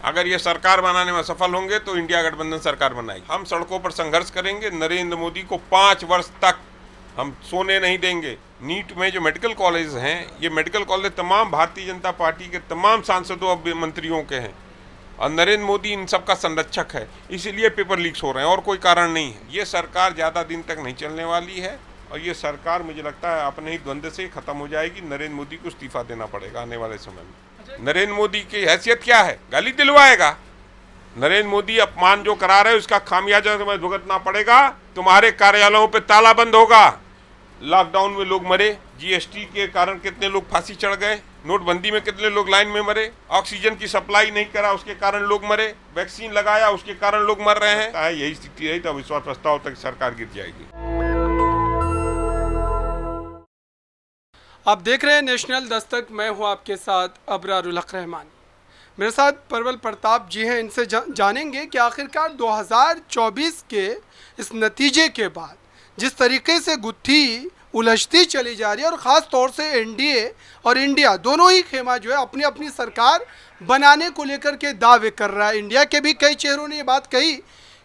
अगर ये सरकार बनाने में सफल होंगे तो इंडिया गठबंधन सरकार बनाएगी। हम सड़कों पर संघर्ष करेंगे, नरेंद्र मोदी को 5 वर्ष तक हम सोने नहीं देंगे। नीट में जो मेडिकल कॉलेज हैं, ये मेडिकल कॉलेज तमाम भारतीय जनता पार्टी के तमाम सांसदों और मंत्रियों के हैं और नरेंद्र मोदी इन सब का संरक्षक है, इसीलिए पेपर लीक्स हो रहे हैं और कोई कारण नहीं है। ये सरकार ज़्यादा दिन तक नहीं चलने वाली है और ये सरकार मुझे लगता है अपने ही द्वंद्व से खत्म हो जाएगी। नरेंद्र मोदी को इस्तीफा देना पड़ेगा आने वाले समय में। नरेंद्र मोदी की हैसियत क्या है? गाली दिलवाएगा। नरेंद्र मोदी अपमान जो करा रहे हैं उसका खामियाजा तुम्हें भुगतना पड़ेगा। तुम्हारे कार्यालयों पे ताला बंद होगा। लॉकडाउन में लोग मरे, जीएसटी के कारण कितने लोग फांसी चढ़ गए, नोटबंदी में कितने लोग लाइन में मरे, ऑक्सीजन की सप्लाई नहीं करा उसके कारण लोग मरे, वैक्सीन लगाया उसके कारण लोग मर रहे हैं। यही स्थिति रही तो अविश्वास प्रस्ताव तक सरकार गिर जाएगी। आप देख रहे हैं नेशनल दस्तक, मैं हूं आपके साथ अबरारुल हक रहमान। मेरे साथ परवल प्रताप जी हैं, इनसे जानेंगे कि आखिरकार 2024 के इस नतीजे के बाद जिस तरीके से गुत्थी उलझती चली जा रही है और ख़ास तौर से एनडीए और इंडिया दोनों ही खेमा जो है अपनी अपनी सरकार बनाने को लेकर के दावे कर रहा है। इंडिया के भी कई चेहरों ने ये बात कही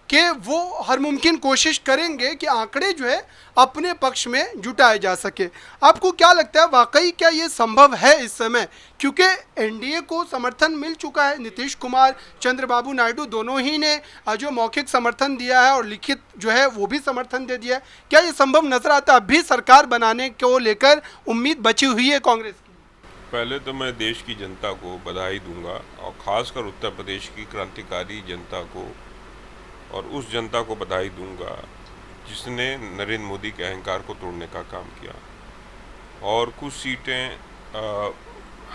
कि वो हर मुमकिन कोशिश करेंगे कि आंकड़े जो है अपने पक्ष में जुटाए जा सके। आपको क्या लगता है, वाकई क्या ये संभव है इस समय? क्योंकि एनडीए को समर्थन मिल चुका है, नीतीश कुमार, चंद्रबाबू नायडू दोनों ही ने जो मौखिक समर्थन दिया है और लिखित जो है वो भी समर्थन दे दिया है। क्या ये संभव नजर आता है? अब भी सरकार बनाने को लेकर उम्मीद बची हुई है कांग्रेस की? पहले तो मैं देश की जनता को बधाई दूंगा और खासकर उत्तर प्रदेश की क्रांतिकारी जनता को और उस जनता को बधाई दूंगा जिसने नरेंद्र मोदी के अहंकार को तोड़ने का काम किया। और कुछ सीटें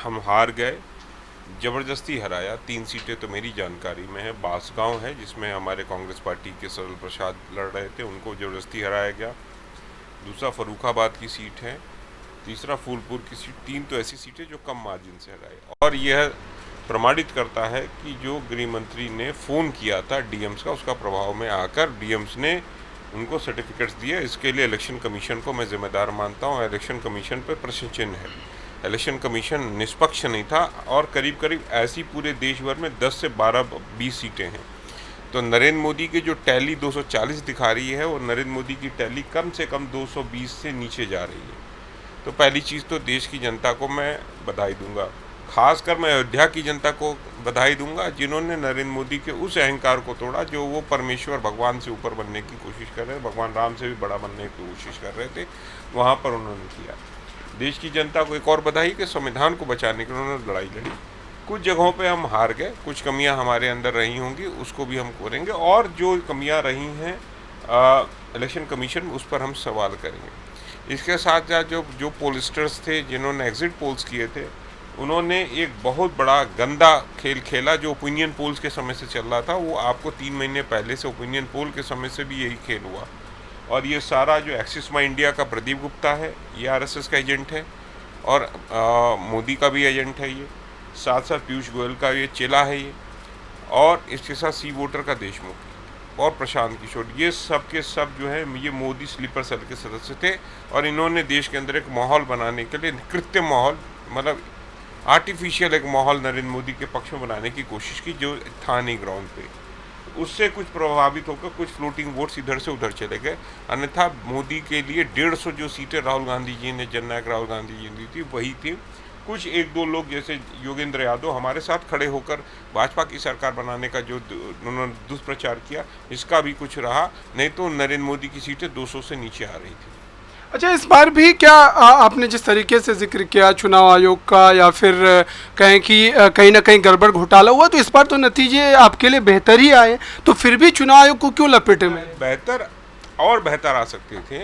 हम हार गए, ज़बरदस्ती हराया। 3 सीटें तो मेरी जानकारी में है। बांसगांव है जिसमें हमारे कांग्रेस पार्टी के सरल प्रसाद लड़ रहे थे, उनको ज़बरदस्ती हराया गया। दूसरा फर्रुखाबाद की सीट है, तीसरा फूलपुर की सीट। 3 तो ऐसी सीटें जो कम मार्जिन से हराए। और यह प्रमाणित करता है कि जो गृह मंत्री ने फ़ोन किया था डीएम्स का, उसका प्रभाव में आकर डीएम्स ने उनको सर्टिफिकेट्स दिए। इसके लिए इलेक्शन कमीशन को मैं जिम्मेदार मानता हूँ। इलेक्शन कमीशन पर प्रश्न चिन्ह है। इलेक्शन कमीशन निष्पक्ष नहीं था और करीब करीब ऐसी पूरे देश भर में 10 से 12-20 सीटें हैं। तो नरेंद्र मोदी की जो टैली 240 दिखा रही है वो नरेंद्र मोदी की टैली कम से कम 220 से नीचे जा रही है। तो पहली चीज़ तो देश की जनता को मैं बधाई दूंगा। खासकर मैं अयोध्या की जनता को बधाई दूंगा जिन्होंने नरेंद्र मोदी के उस अहंकार को तोड़ा जो वो परमेश्वर भगवान से ऊपर बनने की कोशिश कर रहे हैं, भगवान राम से भी बड़ा बनने की कोशिश कर रहे थे, वहाँ पर उन्होंने किया। देश की जनता को एक और बधाई कि संविधान को बचाने के लिए उन्होंने लड़ाई लड़ी। कुछ जगहों पे हम हार गए, कुछ कमियां हमारे अंदर रही होंगी, उसको भी हम करेंगे। और जो कमियां रही हैं इलेक्शन कमीशन, उस पर हम सवाल करेंगे। इसके साथ साथ जो पोलिस्टर्स थे जिन्होंने एग्जिट पोल्स किए थे, उन्होंने एक बहुत बड़ा गंदा खेल खेला जो ओपिनियन पोल्स के समय से चल रहा था। वो आपको 3 महीने पहले से ओपिनियन पोल के समय से भी यही खेल हुआ। और ये सारा जो एक्सिस माई इंडिया का प्रदीप गुप्ता है, ये आरएसएस का एजेंट है और मोदी का भी एजेंट है ये। साथ साथ पीयूष गोयल का ये चेला है ये। और इसके साथ सी वोटर का देशमुख और प्रशांत किशोर, ये सब के सब जो है ये मोदी स्लीपर सेल के सदस्य थे। और इन्होंने देश के अंदर एक माहौल बनाने के लिए कृत्रिम माहौल, मतलब आर्टिफिशियल एक माहौल नरेंद्र मोदी के पक्ष में बनाने की कोशिश की जो था नहीं ग्राउंड पे। उससे कुछ प्रभावित होकर कुछ फ्लोटिंग वोट्स इधर से उधर चले गए। अन्यथा मोदी के लिए 150 जो सीटें राहुल गांधी जी ने, जननायक राहुल गांधी जी ने दी थी, वही थी। कुछ 1-2 लोग जैसे योगेंद्र यादव हमारे साथ खड़े होकर भाजपा की सरकार बनाने का जो उन्होंने दुष्प्रचार किया, इसका भी कुछ रहा। नहीं तो नरेंद्र मोदी की सीटें 200 से नीचे आ रही थी। अच्छा, इस बार भी क्या आपने जिस तरीके से जिक्र किया चुनाव आयोग का, या फिर कहें कि कहीं ना कहीं गड़बड़ घोटाला हुआ, तो इस बार तो नतीजे आपके लिए बेहतर ही आए, तो फिर भी चुनाव आयोग को क्यों लपेटे में? बेहतर और बेहतर आ सकते थे।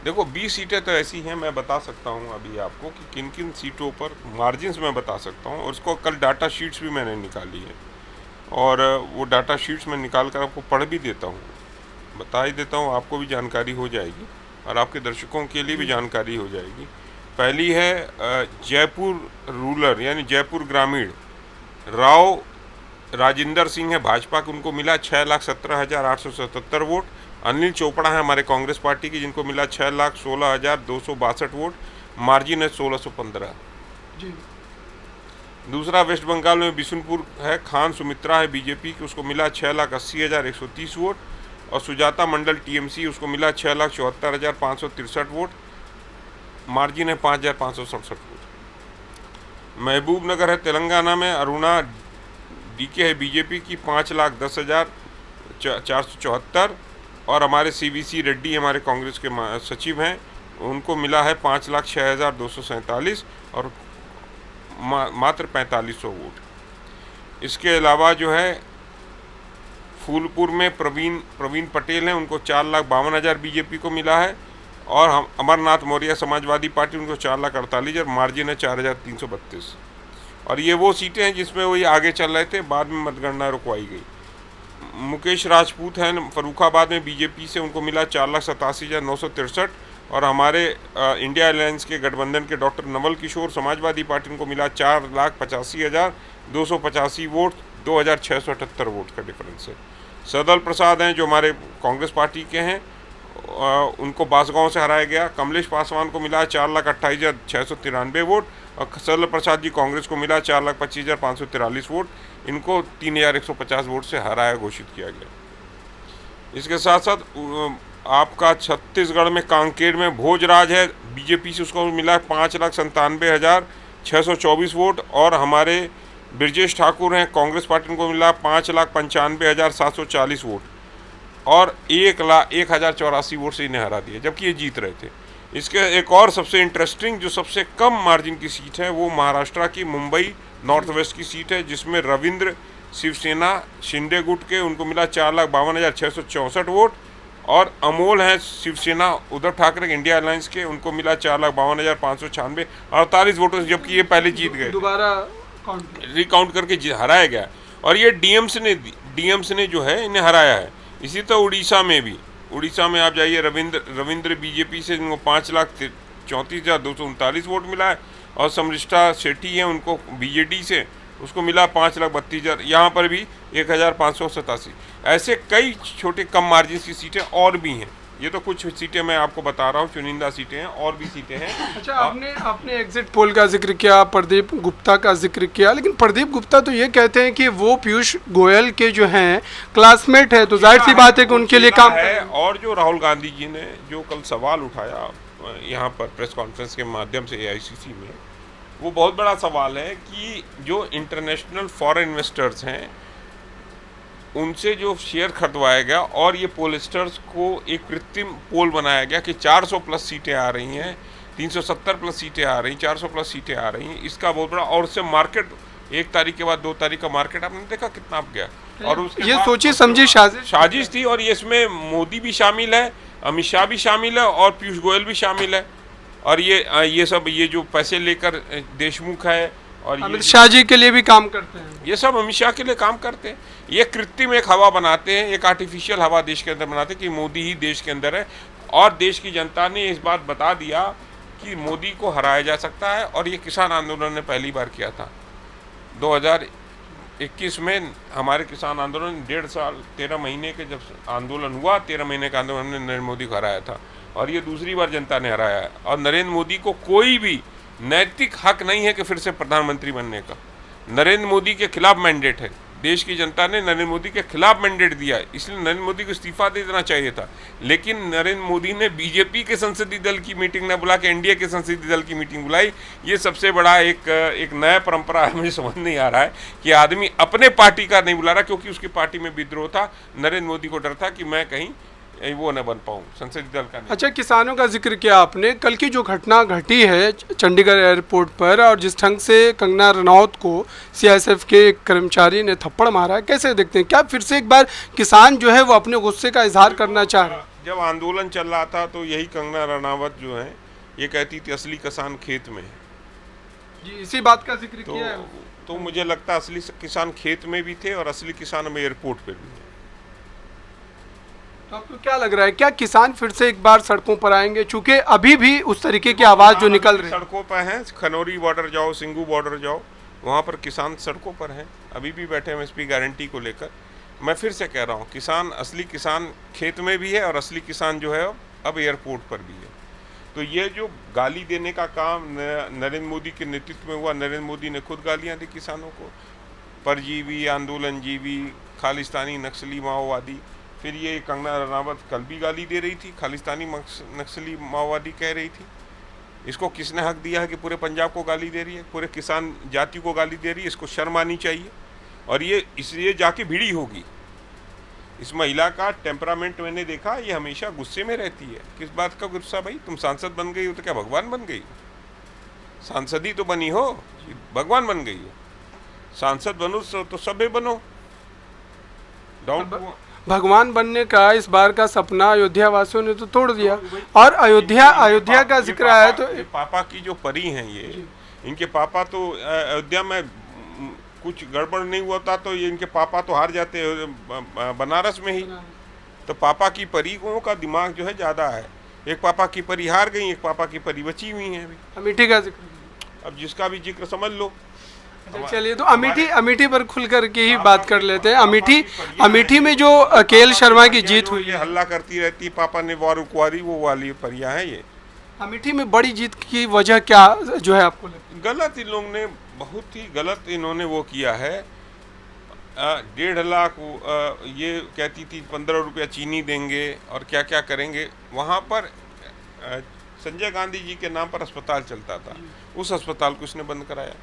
देखो 20 सीटें तो ऐसी हैं, मैं बता सकता हूं अभी आपको कि किन किन सीटों पर मार्जिन्स मैं बता सकता हूं। और उसको कल डाटा शीट्स भी मैंने निकाली है और वो डाटा शीट्स मैं निकाल कर आपको पढ़ भी देता हूँ, बता ही देता हूँ, आपको भी जानकारी हो जाएगी और आपके दर्शकों के लिए भी जानकारी हो जाएगी। पहली है जयपुर रूरल यानी जयपुर ग्रामीण, राव राजिंदर सिंह है भाजपा के, उनको मिला 6,17,877 वोट। अनिल चोपड़ा है हमारे कांग्रेस पार्टी की, जिनको मिला 6,16,262 वोट। मार्जिन है 1,615। जी। दूसरा वेस्ट बंगाल में बिशुनपुर है, खान सुमित्रा है बीजेपी की, उसको मिला 6,80,130 वोट। और सुजाता मंडल टीएमसी, उसको मिला 6,74,563 वोट। मार्जिन है 5,567 वोट। महबूबनगर है तेलंगाना में, अरुणा डीके है बीजेपी की, 5,10,474। और हमारे सीवीसी रेड्डी हमारे कांग्रेस के सचिव हैं, उनको मिला है 5,06,247 और मात्र 4500 वोट। इसके अलावा जो है फूलपुर में प्रवीण पटेल हैं, उनको 4,52,000 बीजेपी को मिला है। और हम अमरनाथ मौर्य समाजवादी पार्टी, उनको 4,48,000, मार्जिन है 4,332। और ये वो सीटें हैं जिसमें वही आगे चल रहे थे, बाद में मतगणना रुकवाई गई। मुकेश राजपूत हैं फर्रुखाबाद में बीजेपी से, उनको मिला 4,87,963। और हमारे इंडिया अलायंस के गठबंधन के डॉक्टर नवल किशोर समाजवादी पार्टी, उनको मिला 4,85,285 वोट, 2,678 वोट का डिफरेंस है। सदल प्रसाद हैं जो हमारे कांग्रेस पार्टी के हैं, उनको बांसगांव से हराया गया। कमलेश पासवान को मिला 4,28,693 वोट। और सदल प्रसाद जी कांग्रेस को मिला 4,25,543 वोट। इनको 3,150 वोट से हराया घोषित किया गया। इसके साथ साथ आपका छत्तीसगढ़ में कांकेर में भोजराज है बीजेपी से, उसको मिला 5,97,624 वोट। और हमारे ब्रजेश ठाकुर हैं कांग्रेस पार्टी, को मिला 5,95,740 वोट और 1,01,084 वोट से इन्हें हरा दिया, जबकि ये जीत रहे थे। इसके एक और सबसे इंटरेस्टिंग, जो सबसे कम मार्जिन की सीट है, वो महाराष्ट्र की मुंबई नॉर्थ वेस्ट की सीट है, जिसमें रविंद्र शिवसेना शिंदे गुट के, उनको मिला 4,52,664 वोट। और अमोल हैं शिवसेना उद्धव ठाकरे के इंडिया अलायंस के, उनको मिला 4,52,596 48 वोटों से, जबकि ये पहले जीत गए। दोबारा रिकाउंट करके हराया गया। और ये डीएम्स ने जो है इन्हें हराया है। इसी तरह उड़ीसा में आप जाइए, रविंद्र बीजेपी से, इनको 5,34,239 वोट मिला है। और समृष्टा शेट्टी हैं, उनको बीजेडी से, उसको मिला 5,32,000। यहाँ पर भी 1,587। ऐसे कई छोटे कम मार्जिन की सीटें और भी हैं। ये तो कुछ सीटें मैं आपको बता रहा हूँ, चुनिंदा सीटें हैं, और भी सीटें हैं। अच्छा, आपने एग्जिट पोल का जिक्र किया, प्रदीप गुप्ता का जिक्र किया, लेकिन प्रदीप गुप्ता तो ये कहते हैं कि वो पीयूष गोयल के जो हैं क्लासमेट है, तो जाहिर सी बात है कि उनके लिए काम है। और जो राहुल गांधी जी ने जो कल सवाल उठाया यहाँ पर प्रेस कॉन्फ्रेंस के माध्यम से एआईसीसी में, वो बहुत बड़ा सवाल है कि जो इंटरनेशनल फॉरेन इन्वेस्टर्स हैं उनसे जो शेयर खरीदवाया गया, और ये पोलस्टर्स को एक कृत्रिम पोल बनाया गया कि 400 प्लस सीटें आ रही हैं, 370 प्लस सीटें आ रही, 400 प्लस सीटें आ रही हैं, इसका बहुत बड़ा। और उससे मार्केट 1 तारीख के बाद 2 तारीख का मार्केट आपने देखा कितना अब गया। और उसके ये सोची समझी साजिश थी। और ये इसमें मोदी भी शामिल है, अमित शाह भी शामिल है, और पीयूष गोयल भी शामिल है। और ये सब ये जो पैसे लेकर देशमुख है, और अमित शाह जी के लिए भी काम करते हैं, ये सब अमित शाह के लिए काम करते हैं। ये कृत्रिम एक हवा बनाते हैं, एक आर्टिफिशियल हवा देश के अंदर बनाते हैं कि मोदी ही देश के अंदर है। और देश की जनता ने इस बात बता दिया कि मोदी को हराया जा सकता है। और ये किसान आंदोलन ने पहली बार किया था 2021 में। हमारे किसान आंदोलन 1.5 साल 13 महीने के जब आंदोलन हुआ, 13 महीने का आंदोलन, हमने नरेंद्र मोदी को हराया था। और ये दूसरी बार जनता ने हराया है। और नरेंद्र मोदी को कोई भी नैतिक हक नहीं है कि फिर से प्रधानमंत्री बनने का। नरेंद्र मोदी के खिलाफ मैंडेट है, देश की जनता ने नरेंद्र मोदी के खिलाफ मैंडेट दिया है, इसलिए नरेंद्र मोदी को इस्तीफा दे देना चाहिए था। लेकिन नरेंद्र मोदी ने बीजेपी के संसदीय दल की मीटिंग न बुला के एनडीए के संसदीय दल की मीटिंग बुलाई। ये सबसे बड़ा एक नया परंपरा है। मुझे समझ नहीं आ रहा है कि आदमी अपने पार्टी का नहीं बुला रहा, क्योंकि उसकी पार्टी में विद्रोह था। नरेंद्र मोदी को डर था कि मैं कहीं वो न बन पाऊँ, संसदीय दल का नहीं। अच्छा, किसानों का जिक्र किया आपने। कल की जो घटना घटी है चंडीगढ़ एयरपोर्ट पर, और जिस ढंग से कंगना रनौत को सीआईएसएफ के एक कर्मचारी ने थप्पड़ मारा है, कैसे देखते हैं? क्या फिर से एक बार किसान जो है वो अपने गुस्से का इजहार करना चाह रहे हैं? जब आंदोलन चल रहा था तो यही कंगना रनावत जो है ये कहती थी असली किसान खेत में है। जी, इसी बात का जिक्र किया है। तो मुझे लगता है असली किसान खेत में भी थे और असली किसान हमें एयरपोर्ट पर भी है। तो आपको क्या लग रहा है, क्या किसान फिर से एक बार सड़कों पर आएंगे? चूंकि अभी भी उस तरीके की आवाज़ जो निकल रही है, सड़कों पर हैं। खनौरी बॉर्डर जाओ, सिंगू बॉर्डर जाओ, वहाँ पर किसान सड़कों पर हैं, अभी भी बैठे हैं एमएसपी गारंटी को लेकर। मैं फिर से कह रहा हूँ, किसान, असली किसान खेत में भी है और असली किसान जो है अब एयरपोर्ट पर भी है। तो ये जो गाली देने का काम नरेंद्र मोदी के नेतृत्व में हुआ, नरेंद्र मोदी ने खुद गालियां दी किसानों को, परजीवी, आंदोलनजीवी, खालिस्तानी, नक्सली, माओवादी। फिर ये कंगना रनावत कल भी गाली दे रही थी, खालिस्तानी, नक्सली, माओवादी कह रही थी। इसको किसने हक दिया है कि पूरे पंजाब को गाली दे रही है, पूरे किसान जाति को गाली दे रही है? इसको शर्म आनी चाहिए। और ये इसलिए जाके भिड़ी होगी। इस महिला का टेम्परामेंट मैंने देखा, ये हमेशा गुस्से में रहती है। किस बात का गुस्सा भाई? तुम सांसद बन गई हो तो क्या भगवान बन गई हो? सांसद ही तो बनी हो, भगवान बन गई हो? सांसद बनो तो सभ्य बनो। डाउट भगवान बनने का इस बार का सपना अयोध्या वासियों ने तो तोड़ दिया। और अयोध्या का जिक्र आया तो पापा की जो परी हैं ये, इनके पापा तो अयोध्या में कुछ गड़बड़ नहीं हुआ था तो ये इनके पापा तो हार जाते बनारस में ही। तो पापा की परीओं का दिमाग जो है ज़्यादा है। एक पापा की परी हार गई, एक पापा की परी बची हुई है अभी। अमेठी का जिक्र, अब जिसका भी जिक्र समझ लो। चलिए तो अमेठी पर खुल करके ही बात कर लेते हैं। अमेठी में जो केएल शर्मा की जीत हुई, ये हल्ला करती रहती, पापा ने वार रुकवारी, वो वाली परियां हैं ये। अमेठी में बड़ी जीत की वजह क्या जो है आपको लगता है? गलत इन लोगों ने, बहुत ही गलत इन्होंने वो किया है। 1.5 लाख ये कहती थी 15 रुपया चीनी देंगे और क्या क्या करेंगे। वहाँ पर संजय गांधी जी के नाम पर अस्पताल चलता था, उस अस्पताल को उसने बंद कराया।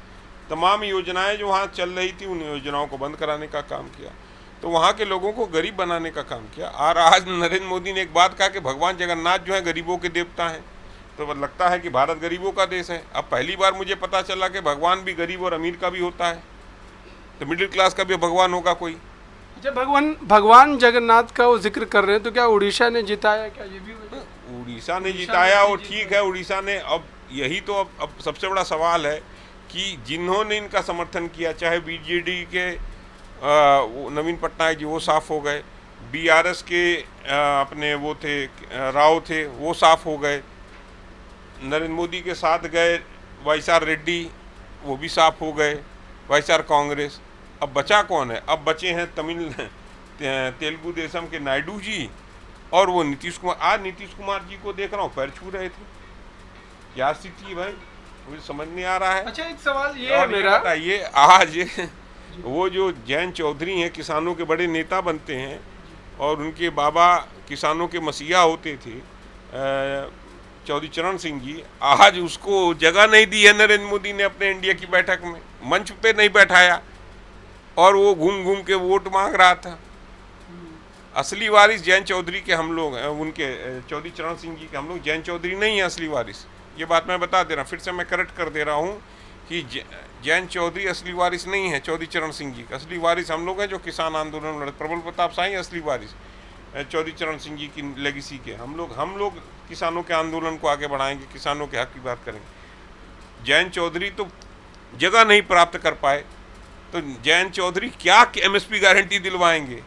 तमाम योजनाएं जो वहाँ चल रही थी उन योजनाओं को बंद कराने का काम किया। तो वहाँ के लोगों को गरीब बनाने का काम किया। और आज नरेंद्र मोदी ने एक बात कहा कि भगवान जगन्नाथ जो है गरीबों के देवता हैं। तो लगता है कि भारत गरीबों का देश है। अब पहली बार मुझे पता चला कि भगवान भी गरीब और अमीर का भी होता है, तो मिडिल क्लास का भी भगवान होगा कोई। जब भगवान जगन्नाथ का वो जिक्र कर रहे हैं तो क्या उड़ीसा ने जिताया? क्या ये भी उड़ीसा ने जिताया? और ठीक है, उड़ीसा ने। अब यही तो अब सबसे बड़ा सवाल है कि जिन्होंने इनका समर्थन किया, चाहे बीजेडी के नवीन पटनायक जी, वो साफ हो गए। बीआरएस के अपने वो थे राव थे, वो साफ हो गए। नरेंद्र मोदी के साथ गए वाईएसआर रेड्डी, वो भी साफ हो गए। वाईएसआर कांग्रेस। अब बचा कौन है? अब बचे हैं तेलुगु देशम के नायडू जी और वो नीतीश कुमार। आज नीतीश कुमार जी को देख रहा हूँ, पैर छू रहे थे। क्या स्थिति भाई, मुझे समझ नहीं आ रहा है। अच्छा, एक सवाल ये है मेरा, बताइए, आज वो जो जयंत चौधरी हैं, किसानों के बड़े नेता बनते हैं और उनके बाबा किसानों के मसीहा होते थे, चौधरी चरण सिंह जी, आज उसको जगह नहीं दी है नरेंद्र मोदी ने अपने इंडिया की बैठक में, मंच पे नहीं बैठाया और वो घूम घूम के वोट मांग रहा था। असली वारिस जयंत चौधरी के हम लोग हैं, उनके चौधरी चरण सिंह जी के हम लोग। जयंत चौधरी नहीं है असली वारिस, ये बात मैं बता दे रहा हूँ। फिर से मैं करेक्ट कर दे रहा हूँ कि जयंत चौधरी असली वारिस नहीं है चौधरी चरण सिंह जी का। असली वारिस हम लोग हैं जो किसान आंदोलन लड़े। प्रबल प्रताप शाही असली वारिस चौधरी चरण सिंह जी की लेगेसी के। हम लोग किसानों के आंदोलन को आगे बढ़ाएंगे, किसानों के हक की बात करेंगे। जयंत चौधरी तो जगह नहीं प्राप्त कर पाए, तो जयंत चौधरी क्या एमएसपी गारंटी दिलवाएंगे?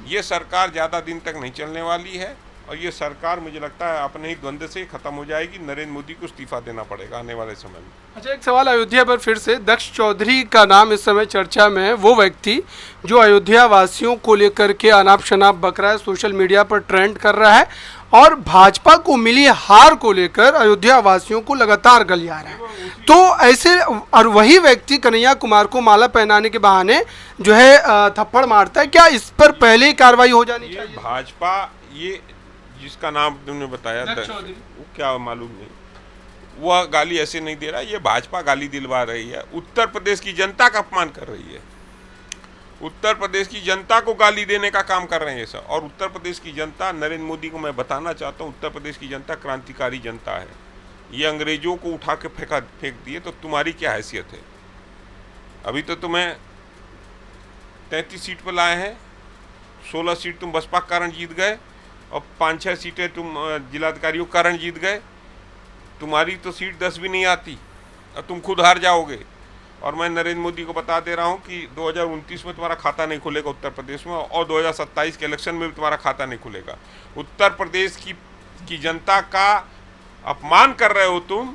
ये सरकार ज़्यादा दिन तक नहीं चलने वाली है और ये सरकार मुझे लगता है अपने ही द्वंद्व से ख़त्म हो जाएगी। नरेंद्र मोदी को इस्तीफा देना पड़ेगा आने वाले समय में। अच्छा, एक सवाल अयोध्या पर फिर से। दक्ष चौधरी का नाम इस समय चर्चा में है, वो व्यक्ति जो अयोध्या वासियों को लेकर के अनाप शनाप बक रहा है, सोशल मीडिया पर ट्रेंड कर रहा है और भाजपा को मिली हार को लेकर अयोध्या वासियों को लगातार गलिया रहा है। तो ऐसे, और वही व्यक्ति कन्हैया कुमार को माला पहनाने के बहाने जो है थप्पड़ मारता है। क्या इस पर पहले ही कार्रवाई हो जानी चाहिए? भाजपा, ये जिसका नाम तुमने बताया वो क्या मालूम नहीं, वह गाली ऐसे नहीं दे रहा। ये भाजपा गाली दिलवा रही है, उत्तर प्रदेश की जनता का अपमान कर रही है। उत्तर प्रदेश की जनता को गाली देने का काम कर रहे हैं सर। और उत्तर प्रदेश की जनता, नरेंद्र मोदी को मैं बताना चाहता हूँ, उत्तर प्रदेश की जनता क्रांतिकारी जनता है। ये अंग्रेजों को उठा के फेंक दिए, तो तुम्हारी क्या हैसियत है? अभी तो तुम्हें 33 सीट पर लाए हैं, 16 सीट तुम बसपा के कारण जीत गए और 5-6 सीटें तुम जिलाधिकारियों के कारण जीत गए। तुम्हारी तो सीट 10 भी नहीं आती और तुम खुद हार जाओगे। और मैं नरेंद्र मोदी को बता दे रहा हूं कि 2029 में तुम्हारा खाता नहीं खुलेगा उत्तर प्रदेश में, और 2027 के इलेक्शन में भी तुम्हारा खाता नहीं खुलेगा। उत्तर प्रदेश की जनता का अपमान कर रहे हो तुम,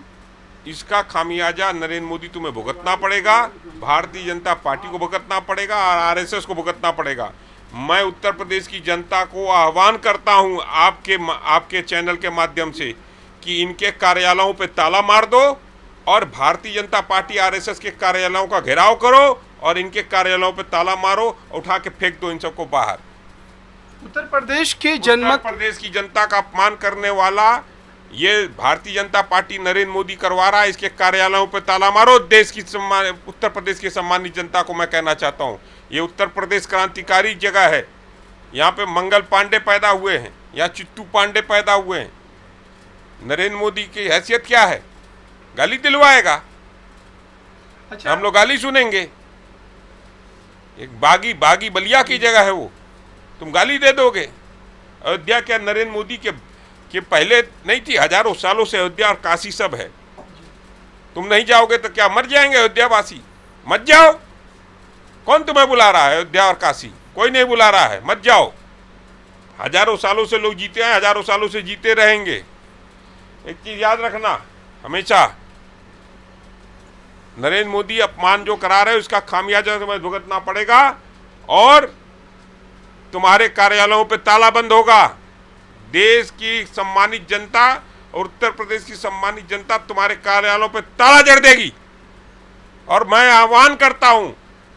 इसका खामियाजा नरेंद्र मोदी तुम्हें भुगतना पड़ेगा, भारतीय जनता पार्टी को भुगतना पड़ेगा और आरएसएस को भुगतना पड़ेगा। मैं उत्तर प्रदेश की जनता को आह्वान करता हूं आपके चैनल के माध्यम से कि इनके कार्यालयों पे ताला मार दो और भारतीय जनता पार्टी आरएसएस के कार्यालयों का घेराव करो और इनके कार्यालयों पे ताला मारो, उठा के फेंक दो इन सबको बाहर। उत्तर प्रदेश के उत्तर जनमत प्रदेश की जनता का अपमान करने वाला ये भारतीय जनता पार्टी नरेंद्र मोदी करवा रहा है। इसके कार्यालयों पे ताला मारो। देश की उत्तर प्रदेश की सम्मानित जनता को मैं कहना चाहता हूँ, ये उत्तर प्रदेश क्रांतिकारी जगह है। यहाँ पे मंगल पांडे पैदा हुए हैं, यहाँ चित्तू पांडे पैदा हुए हैं। नरेंद्र मोदी की हैसियत क्या है? गाली दिलवाएगा, अच्छा हम लोग गाली सुनेंगे। एक बागी बागी बलिया की जगह है वो, तुम गाली दे दोगे? अयोध्या क्या नरेंद्र मोदी के पहले नहीं थी? हजारों सालों से अयोध्या और काशी सब है। तुम नहीं जाओगे तो क्या मर जाएंगे अयोध्यावासी? मत जाओ। कौन तुम्हें बुला रहा है? अयोध्या और काशी कोई नहीं बुला रहा है, मत जाओ। हजारों सालों से लोग जीते हैं, हजारों सालों से जीते रहेंगे। एक चीज याद रखना हमेशा, नरेंद्र मोदी अपमान जो करा रहे हैं उसका खामियाजा तुम्हें भुगतना पड़ेगा और तुम्हारे कार्यालयों पे ताला बंद होगा। देश की सम्मानित जनता और उत्तर प्रदेश की सम्मानित जनता तुम्हारे कार्यालयों पे ताला जड़ देगी। और मैं आह्वान करता हूं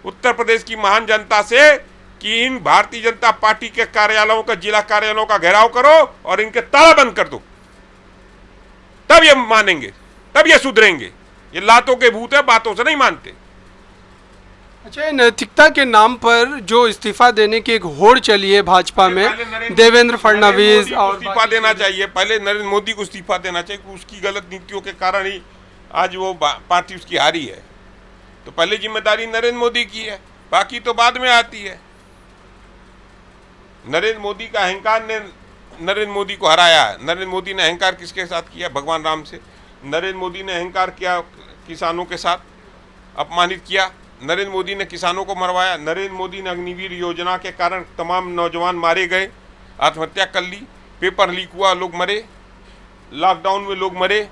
उत्तर प्रदेश की महान जनता से कि इन भारतीय जनता पार्टी के कार्यालयों का, जिला कार्यालयों का घेराव करो और इनके ताला बंद कर दो। तब ये मानेंगे, तब ये सुधरेंगे। ये लातों के भूत है, बातों से नहीं मानते। अच्छा, नैतिकता के नाम पर जो इस्तीफा देने की एक होड़ चली है भाजपा में, देवेंद्र फडणवीस और इस्तीफा देना चाहिए। पहले नरेंद्र मोदी को इस्तीफा देना चाहिए। उसकी गलत नीतियों के कारण ही आज वो पार्टी उसकी हारी है। तो पहले जिम्मेदारी नरेंद्र मोदी की है, बाकी तो बाद में आती है। नरेंद्र मोदी का अहंकार ने नरेंद्र मोदी को हराया है। नरेंद्र मोदी ने अहंकार किसके साथ किया? भगवान राम से। नरेंद्र मोदी ने अहंकार किया किसानों के साथ, अपमानित किया। नरेंद्र मोदी ने किसानों को मरवाया। नरेंद्र मोदी ने अग्निवीर योजना के कारण तमाम नौजवान मारे गए, आत्महत्या कर ली। पेपर लीक हुआ, लोग मरे। लॉकडाउन में लोग मरे।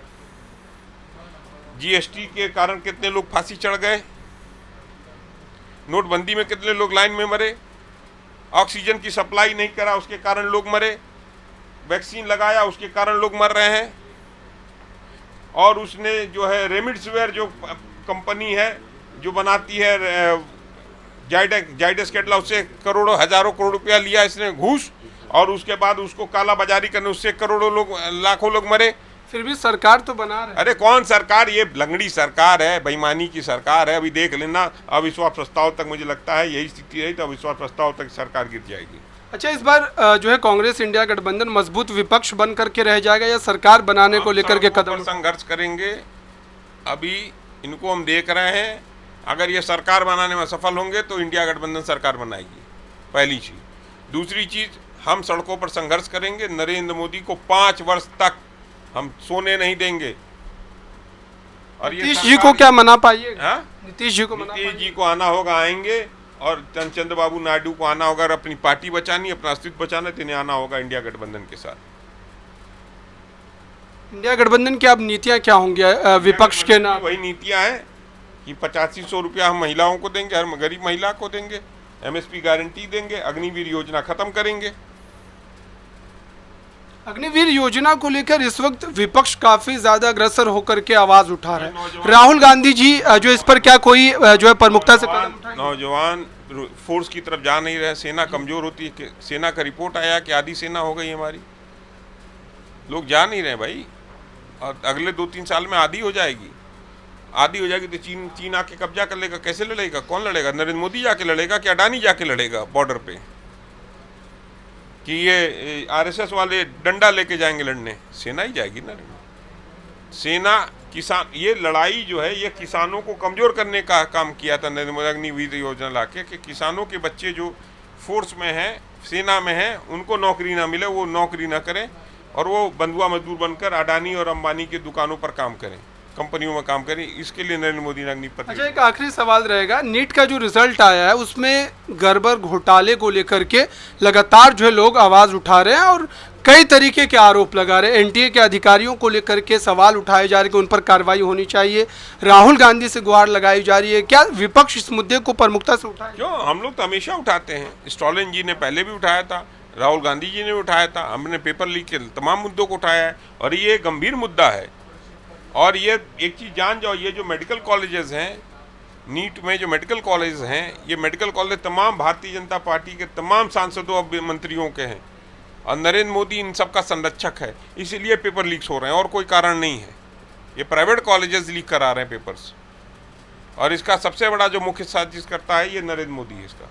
जीएसटी के कारण कितने लोग फांसी चढ़ गए। नोटबंदी में कितने लोग लाइन में मरे। ऑक्सीजन की सप्लाई नहीं करा, उसके कारण लोग मरे। वैक्सीन लगाया, उसके कारण लोग मर रहे हैं। और उसने जो है रेमडेसिविर जो कंपनी है जो बनाती है जाइडस केटला, उससे करोड़ों हजारों करोड़ रुपया लिया इसने घूस, और उसके बाद उसको काला बाजारी करने उससे करोड़ों लोग, लाखों लोग मरे। फिर भी सरकार तो बना रहे। अरे कौन सरकार? ये लंगड़ी सरकार है, बेईमानी की सरकार है। अभी देख लेना, अविश्वास प्रस्ताव तक मुझे लगता है यही स्थिति रही तो अविश्वास प्रस्ताव तक सरकार गिर जाएगी। अच्छा, इस बार जो है कांग्रेस इंडिया गठबंधन मजबूत विपक्ष बन करके रह जाएगा या सरकार बनाने को लेकर के कदम संघर्ष करेंगे? अभी इनको हम देख रहे हैं। अगर ये सरकार बनाने में सफल होंगे तो इंडिया गठबंधन सरकार बनाएगी, पहली चीज। दूसरी चीज, हम सड़कों पर संघर्ष करेंगे। नरेंद्र मोदी को 5 वर्ष तक हम सोने नहीं देंगे। और ये नीतीश जी को क्या मना पाइएगा? नीतीश जी को नीतीश जी को आना होगा, आएंगे। और चंद्रबाबू नायडू को आना होगा। अगर अपनी पार्टी बचानी, अपना अस्तित्व बचाना, तो इन्हें आना होगा इंडिया गठबंधन के साथ। इंडिया गठबंधन की अब नीतियां क्या होंगी विपक्ष के नाम? वही नीतियां हैं कि 8500 रुपया हम महिलाओं को देंगे, हर गरीब महिला को देंगे। एमएसपी गारंटी देंगे। अग्निवीर योजना खत्म करेंगे। अग्निवीर योजना को लेकर इस वक्त विपक्ष काफी ज्यादा अग्रसर होकर के आवाज उठा रहे हैं। राहुल गांधी जी जो इस पर क्या कोई जो है प्रमुखता से कदम उठाएंगे? नौजवान फोर्स की तरफ जा नहीं रहे। सेना कमजोर होती है। सेना का रिपोर्ट आया कि आधी सेना हो गई हमारी। लोग जा नहीं रहे भाई। और अगले 2-3 साल में आधी हो जाएगी। आधी हो जाएगी तो चीन आके कब्जा कर लेगा। कैसे लड़ेगा? कौन लड़ेगा? नरेंद्र मोदी जाके लड़ेगा कि अडानी जाके लड़ेगा बॉर्डर पे? कि ये आरएसएस वाले डंडा लेके जाएंगे लड़ने? सेना ही जाएगी ना। सेना किसान, ये लड़ाई जो है ये किसानों को कमजोर करने का काम किया था नरेंद्र मोदी। अग्निवीर योजना लाके कि किसानों के बच्चे जो फोर्स में हैं, सेना में हैं, उनको नौकरी ना मिले, वो नौकरी ना करें और वो बंधुआ मजदूर बनकर अडानी और अंबानी के दुकानों पर काम करें, कंपनियों में काम करें। इसके लिए नरेंद्र मोदी ने अग्निपथ। अच्छा, एक आखिरी सवाल रहेगा। नीट का जो रिजल्ट आया है उसमें गड़बड़ घोटाले को लेकर के लगातार जो है लोग आवाज उठा रहे हैं और कई तरीके के आरोप लगा रहे हैं। एनटीए के अधिकारियों को लेकर के सवाल उठाए जा रहे हैं कि उन पर कार्रवाई होनी चाहिए। राहुल गांधी से गुहार लगाई जा रही है। क्या विपक्ष इस मुद्दे को प्रमुखता से उठाए? क्यों, हम लोग तो हमेशा उठाते हैं। स्टॉलिन जी ने पहले भी उठाया था। राहुल गांधी जी ने उठाया था, हमने पेपर लीक के तमाम मुद्दों को उठाया है और ये गंभीर मुद्दा है। और ये एक चीज़ जान जाओ, ये जो मेडिकल कॉलेजेस हैं, नीट में जो मेडिकल कॉलेज हैं, ये मेडिकल कॉलेज तमाम भारतीय जनता पार्टी के तमाम सांसदों और मंत्रियों के हैं और नरेंद्र मोदी इन सब का संरक्षक है, इसीलिए पेपर लीक्स हो रहे हैं और कोई कारण नहीं है। ये प्राइवेट कॉलेजेस लीक करा रहे हैं पेपर्स और इसका सबसे बड़ा जो मुख्य साजिश करता है ये नरेंद्र मोदी है इसका।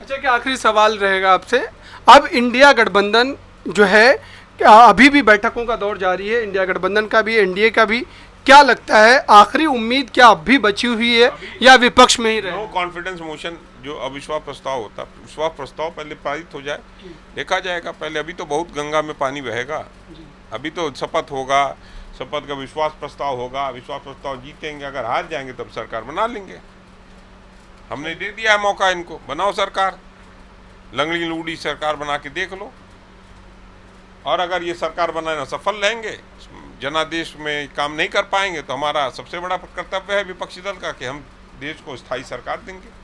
अच्छा, क्या आखिरी सवाल रहेगा आपसे, अब इंडिया गठबंधन जो है अभी भी बैठकों का दौर जारी है, इंडिया गठबंधन का भी, एनडीए का भी, क्या लगता है आखिरी उम्मीद क्या अब भी बची हुई है या विपक्ष में ही रहे? नो कॉन्फिडेंस मोशन जो अविश्वास प्रस्ताव होता है, विश्वास प्रस्ताव पहले पारित हो जाए, देखा जाएगा। पहले अभी तो बहुत गंगा में पानी बहेगा, अभी तो शपथ होगा, शपथ का विश्वास प्रस्ताव होगा, विश्वास प्रस्ताव जीतेंगे, अगर हार जाएंगे तब सरकार बना लेंगे। हमने दे दिया है मौका इनको, बनाओ सरकार, लंगड़ी लूड़ी सरकार बना के देख लो। और अगर ये सरकार बनाना सफल रहेंगे, जनादेश में काम नहीं कर पाएंगे, तो हमारा सबसे बड़ा कर्तव्य है विपक्षी दल का कि हम देश को स्थायी सरकार देंगे।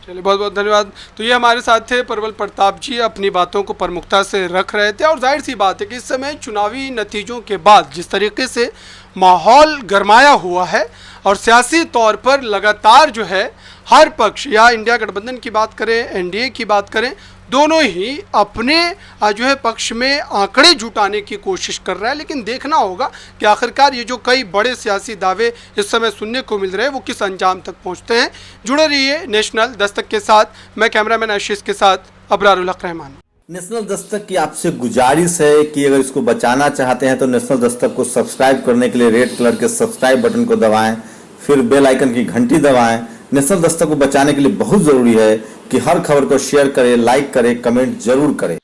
चलिए, बहुत बहुत धन्यवाद। तो ये हमारे साथ थे प्रबल प्रताप जी, अपनी बातों को प्रमुखता से रख रहे थे और जाहिर सी बात है कि इस समय चुनावी नतीजों के बाद जिस तरीके से माहौल गरमाया हुआ है और सियासी तौर पर लगातार जो है हर पक्ष, या इंडिया गठबंधन की बात करें, एनडीए की बात करें, दोनों ही अपने जो है पक्ष में आंकड़े जुटाने की कोशिश कर रहा है। लेकिन देखना होगा कि आखिरकार ये जो कई बड़े सियासी दावे इस समय सुनने को मिल रहे हैं वो किस अंजाम तक पहुंचते हैं। जुड़े रहिए नेशनल दस्तक के साथ। मैं कैमरामैन आशीष के साथ अबरारुल हक रहमान। नेशनल दस्तक की आपसे गुजारिश है कि अगर इसको बचाना चाहते हैं तो नेशनल दस्तक को सब्सक्राइब करने के लिए रेड कलर के सब्सक्राइब बटन को दबाएं, फिर बेल आइकन की घंटी दबाएं। नेशनल दस्तक को बचाने के लिए बहुत जरूरी है कि हर खबर को शेयर करें, लाइक करें, कमेंट जरूर करें।